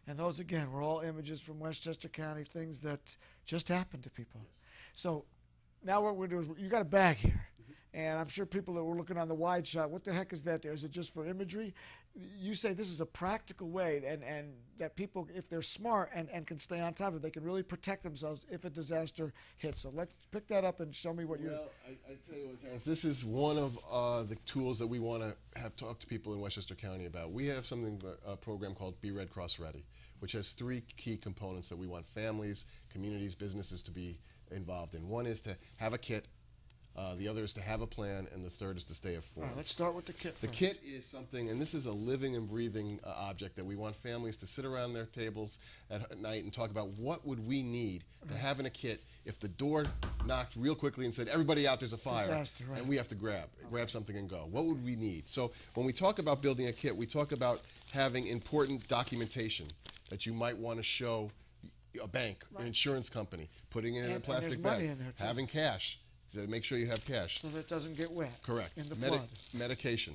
And those, again, were all images from Westchester County, things that just happened to people. Yes. So now what we're doing is you got a bag here. And I'm sure people that were looking on the wide shot, what the heck is that there? Is it just for imagery? You say this is a practical way, and that people, if they're smart and can stay on top of it, they can really protect themselves if a disaster hits. So let's pick that up and show me what you're... Well, I tell you what, Terrence, this is one of the tools that we want to have talked to people in Westchester County about. We have something, a program called Be Red Cross Ready, which has 3 key components that we want families, communities, businesses to be involved in. One is to have a kit. The other is to have a plan, and the third is to stay informed. All right, let's start with the kit The first. kit is something, and this is a living and breathing object that we want families to sit around their tables at night and talk about what would we need to have in a kit if the door knocked real quickly and said, everybody out, there's a fire, Disaster, right. and we have to grab something and go. What would we need? So when we talk about building a kit, we talk about having important documentation that you might want to show a bank, an insurance company, putting it in a plastic there's bag, money in there, too. having cash. So make sure you have cash. So that it doesn't get wet. Correct. In the flood. Medication.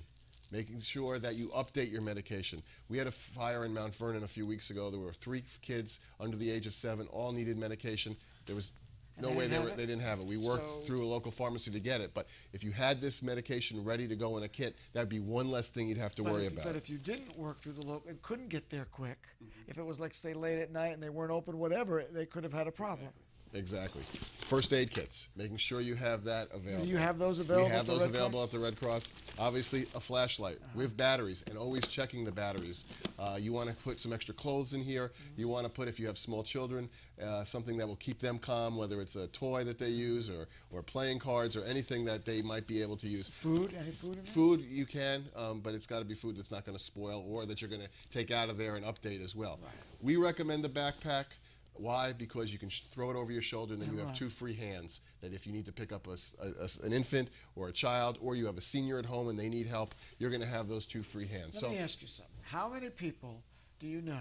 Making sure that you update your medication. We had a fire in Mount Vernon a few weeks ago. There were 3 kids under the age of 7, all needed medication. There was no way they didn't have it. We worked through a local pharmacy to get it. But if you had this medication ready to go in a kit, that'd be one less thing you'd have to worry about. But if you didn't work through the local and couldn't get there quick, if it was like, say, late at night and they weren't open, whatever, they could have had a problem. Exactly. First aid kits, making sure you have that available. Do you have those available? We have those available at the Red Cross. Obviously, a flashlight with batteries, and always checking the batteries. You want to put some extra clothes in here. You want to put, if you have small children, something that will keep them calm, whether it's a toy that they use or playing cards or anything that they might be able to use. Food? Any food in there? Food you can, but it's got to be food that's not going to spoil or that you're going to take out of there and update as well. Right. We recommend the backpack. Why? Because you can throw it over your shoulder, and then you have 2 free hands that if you need to pick up an infant or a child, or you have a senior at home and they need help, you're going to have those 2 free hands. Let me ask you something. How many people do you know,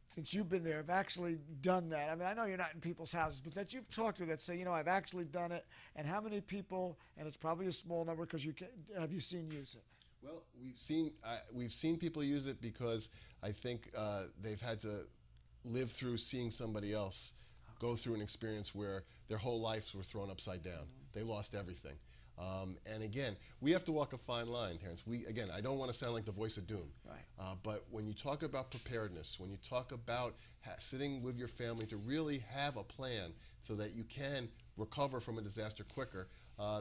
since you've been there, have actually done that? I mean, I know you're not in people's houses, but that you've talked to that say, you know, I've actually done it, and how many people, and it's probably a small number because have you seen use it? Well, we've seen people use it because I think they've had to live through seeing somebody else go through an experience where their whole lives were thrown upside down. They lost everything. And again, we have to walk a fine line, Terrence. Again, I don't want to sound like the voice of doom. Right. But when you talk about preparedness, when you talk about sitting with your family to really have a plan so that you can recover from a disaster quicker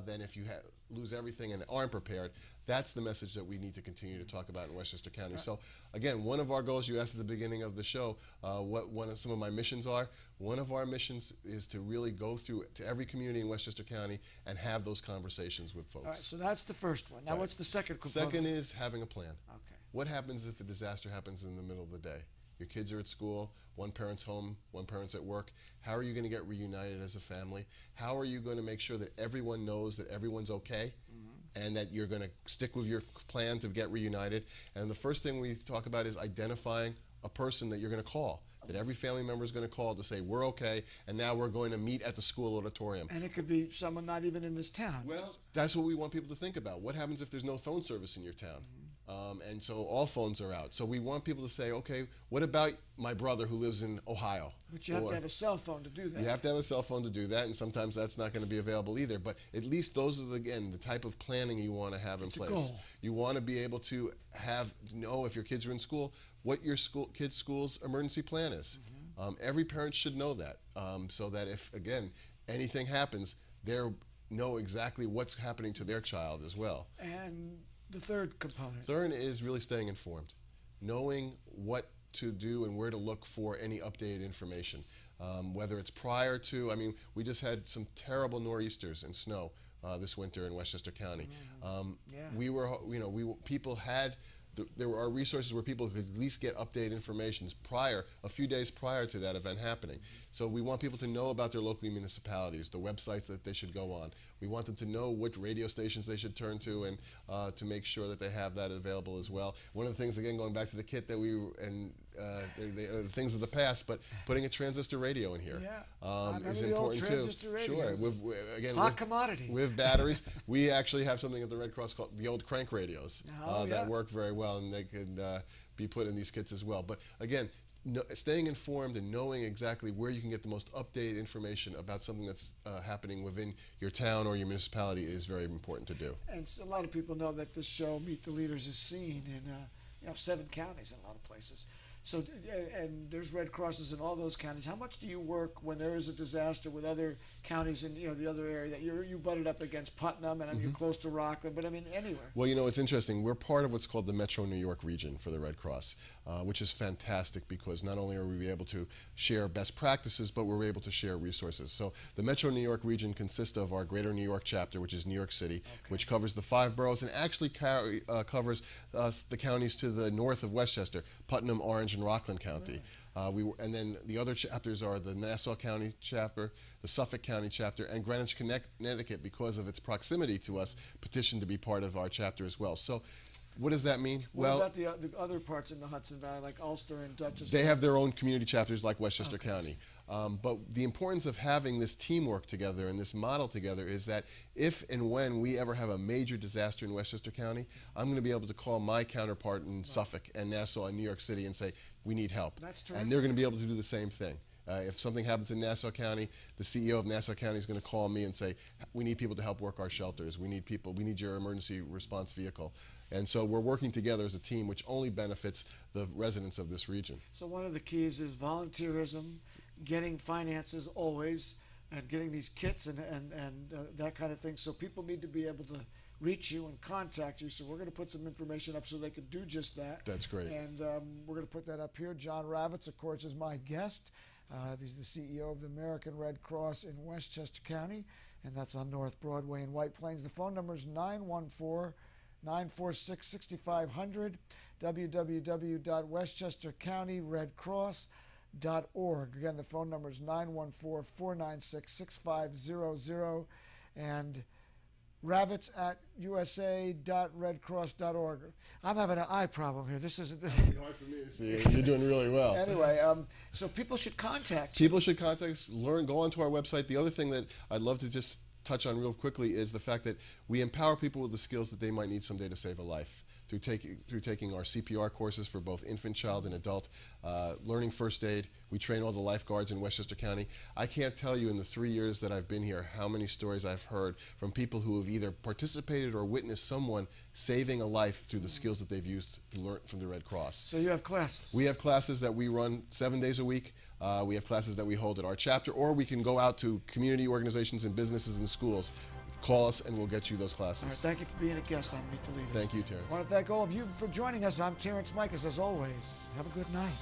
than if you lose everything and aren't prepared, that's the message that we need to continue to talk about in Westchester County. So again, one of our goals, you asked at the beginning of the show what some of my missions are. One of our missions is to really go through to every community in Westchester County and have those conversations with folks. All right, so that's the first one. Now what's the second component? Second is having a plan. Okay. What happens if a disaster happens in the middle of the day? Your kids are at school, one parent's home, one parent's at work. How are you going to get reunited as a family? How are you going to make sure that everyone knows that everyone's okay and that you're going to stick with your plan to get reunited? And the first thing we talk about is identifying a person that you're going to call, that every family member is going to call to say, we're okay, and now we're going to meet at the school auditorium. And it could be someone not even in this town. Well, that's what we want people to think about. What happens if there's no phone service in your town? And so all phones are out. So we want people to say, okay, what about my brother who lives in Ohio? But you have to have a cell phone to do that. You have to have a cell phone to do that, and sometimes that's not going to be available either. But at least those are, again, the type of planning you want to have in place. Goal. You want to be able to know if your kids are in school, what your kids' school's emergency plan is. Every parent should know that, so that if, again, anything happens, they know exactly what's happening to their child as well. And the third component? Third is really staying informed, knowing what to do and where to look for any updated information. Whether it's prior to, I mean, we just had some terrible nor'easters and snow this winter in Westchester County. We were, people had, there were resources where people could at least get updated information a few days prior to that event happening. So we want people to know about their local municipalities, the websites that they should go on. We want them to know which radio stations they should turn to, and to make sure that they have that available as well. One of the things, again, going back to the kit that they are things of the past, but putting a transistor radio in here is important too. Sure, hot commodity. With batteries. We actually have something at the Red Cross called the old crank radios that work very well, and they could be put in these kits as well. But again, staying informed and knowing exactly where you can get the most updated information about something that's happening within your town or your municipality is very important to do. And so a lot of people know that this show, Meet the Leaders, is seen in 7 counties in a lot of places. So, and there's Red Crosses in all those counties. How much do you work when there is a disaster with other counties in the other area that you butted up against Putnam, and you're close to Rockland, but I mean anywhere? Well, it's interesting. We're part of what's called the Metro New York region for the Red Cross, which is fantastic because not only are we able to share best practices, but we're able to share resources. So the Metro New York region consists of our Greater New York chapter, which is New York City, which covers the 5 boroughs and actually covers the counties to the north of Westchester, Putnam, Orange, and Rockland County. And then the other chapters are the Nassau County chapter, the Suffolk County chapter, and Greenwich, Connecticut, because of its proximity to us, petitioned to be part of our chapter as well. So what does that mean? What about the other parts in the Hudson Valley, like Ulster and Dutchess? They have their own community chapters like Westchester County. But the importance of having this teamwork together and this model together is that if and when we ever have a major disaster in Westchester County, I'm going to be able to call my counterpart in Suffolk and Nassau and New York City and say, we need help. That's terrific. And they're going to be able to do the same thing. If something happens in Nassau County, the CEO of Nassau County is going to call me and say, we need people to help work our shelters. We need people. We need your emergency response vehicle. And so we're working together as a team, which only benefits the residents of this region. So one of the keys is volunteerism, getting finances always, and getting these kits and that kind of thing. So people need to be able to reach you and contact you. So we're going to put some information up so they can do just that. That's great. And we're going to put that up here. John Ravitz, of course, is my guest. He's the CEO of the American Red Cross in Westchester County, and that's on North Broadway in White Plains. The phone number is 914-946-6500, www.westchestercountyredcross.org. Again, the phone number is 914-496-6500, and Ravitz at usa.redcross.org. I'm having an eye problem here. This isn't. Hard for me to see. You're doing really well. Anyway, so people should contact you. People should contact us. Go onto our website. The other thing that I'd love to just touch on real quickly is the fact that we empower people with the skills that they might need someday to save a life. Through taking our CPR courses for both infant, child, and adult, learning first aid. We train all the lifeguards in Westchester County. I can't tell you in the 3 years that I've been here how many stories I've heard from people who have either participated or witnessed someone saving a life through the skills that they've used to learn from the Red Cross. So you have classes? We have classes that we run 7 days a week. We have classes that we hold at our chapter, or we can go out to community organizations and businesses and schools. Call us and we'll get you those classes. All right, thank you for being a guest on Meet the Leaders. Thank you, Terrence. I want to thank all of you for joining us. I'm Terrence Mikas. As always, have a good night.